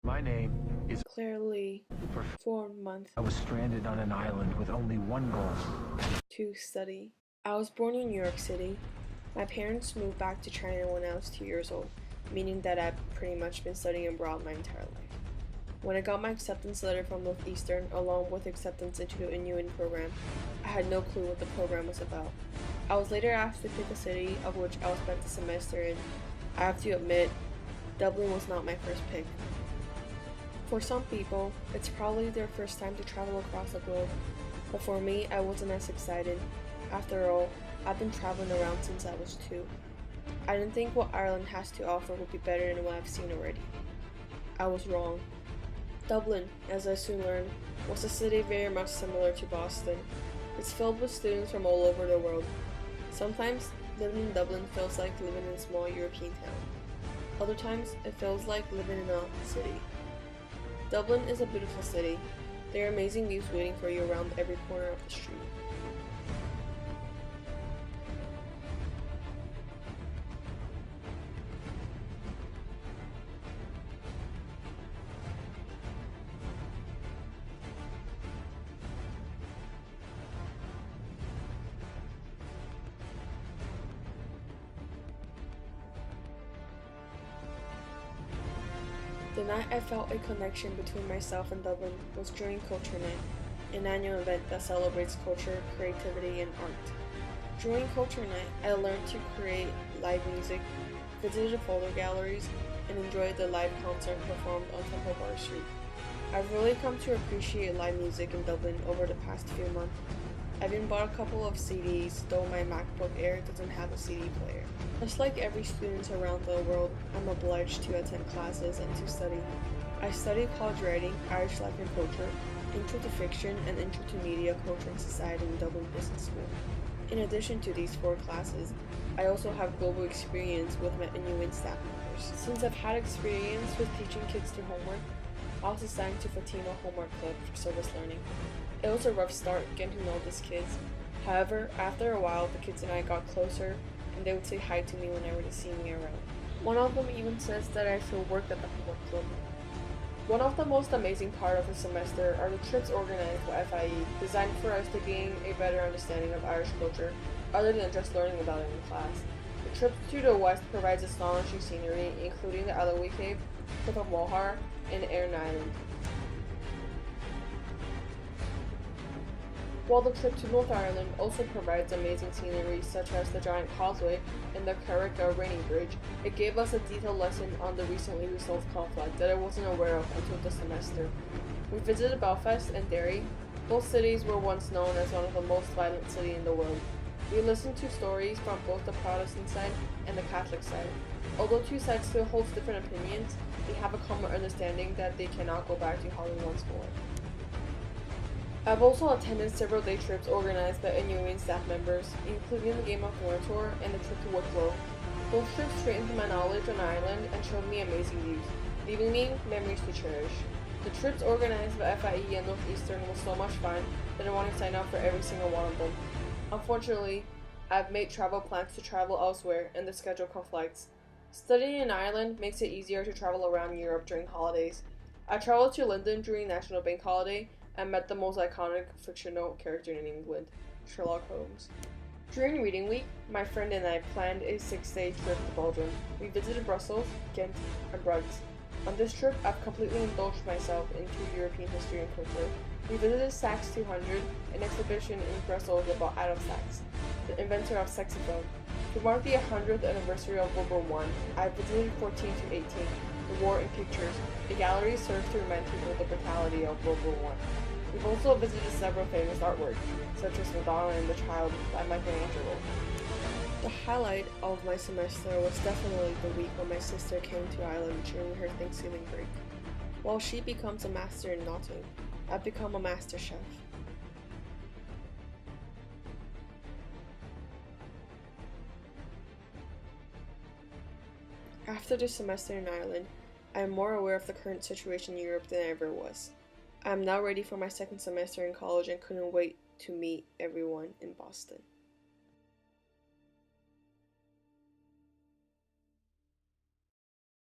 My name is Clearly, for 4 months I was stranded on an island with only one goal. to study. I was born in New York City. My parents moved back to China when I was 2 years old, meaning that I've pretty much been studying abroad my entire life. When I got my acceptance letter from Northeastern, along with acceptance into the NUin program, I had no clue what the program was about. I was later asked to pick a city of which I would spend the semester in. I have to admit, Dublin was not my first pick. For some people, it's probably their first time to travel across the globe, but for me, I wasn't as excited. After all, I've been traveling around since I was 2. I didn't think what Ireland has to offer would be better than what I've seen already. I was wrong. Dublin, as I soon learned, was a city very much similar to Boston. It's filled with students from all over the world. Sometimes, living in Dublin feels like living in a small European town. Other times, it feels like living in a city. Dublin is a beautiful city. There are amazing views waiting for you around every corner of the street. The night I felt a connection between myself and Dublin was during Culture Night, an annual event that celebrates culture, creativity, and art. During Culture Night, I learned to create live music, visited photo galleries, and enjoyed the live concert performed on Temple Bar Street. I've really come to appreciate live music in Dublin over the past few months. I've even bought a couple of CDs, though my MacBook Air doesn't have a CD player. Just like every student around the world, I'm obliged to attend classes and to study. I study college writing, Irish life and culture, intro to fiction, and intro to media, culture, and society in Dublin Business School. In addition to these 4 classes, I also have global experience with my NUin staff members. Since I've had experience with teaching kids through homework, I was assigned to Fatima Homework Club for service learning. It was a rough start getting to know these kids. However, after a while, the kids and I got closer, and they would say hi to me whenever they see me around. One of them even says that I should work at the homework club. One of the most amazing part of the semester are the trips organized by FIE, designed for us to gain a better understanding of Irish culture, other than just learning about it in class. The trip to the west provides astonishing scenery, including the Alloway Cave, Cliff of Moher, and Airn Island. While the trip to North Ireland also provides amazing scenery such as the Giant Causeway and the Carrick Raining Bridge, it gave us a detailed lesson on the recently resolved conflict that I wasn't aware of until the semester. We visited Belfast and Derry. Both cities were once known as one of the most violent cities in the world. We listened to stories from both the Protestant side and the Catholic side. Although 2 sides still hold different opinions, they have a common understanding that they cannot go back to how they once were. I've also attended several day trips organized by NUin staff members, including the Game of Thrones tour and the trip to Wicklow. Both trips strengthened my knowledge on Ireland and showed me amazing views, leaving me memories to cherish. The trips organized by FIE and Northeastern was so much fun that I want to sign up for every single one of them. Unfortunately, I've made travel plans to travel elsewhere and the schedule conflicts. Studying in Ireland makes it easier to travel around Europe during holidays. I traveled to London during National Bank Holiday and met the most iconic fictional character in England, Sherlock Holmes. During reading week, my friend and I planned a 6-day trip to Belgium. We visited Brussels, Ghent, and Bruges. On this trip, I've completely indulged myself into European history and culture. We visited Sax 200, an exhibition in Brussels about Adam Sachs, the inventor of saxophone. To mark the 100th anniversary of World War I, I visited 14 to 18, the War in Pictures. The gallery serves to remind people of the brutality of World War I. We've also visited several famous artwork, such as Madonna and the Child by Michelangelo. The highlight of my semester was definitely the week when my sister came to Ireland during her Thanksgiving break. While she becomes a master in knotting, I've become a master chef. After the semester in Ireland, I am more aware of the current situation in Europe than I ever was. I am now ready for my second semester in college and couldn't wait to meet everyone in Boston.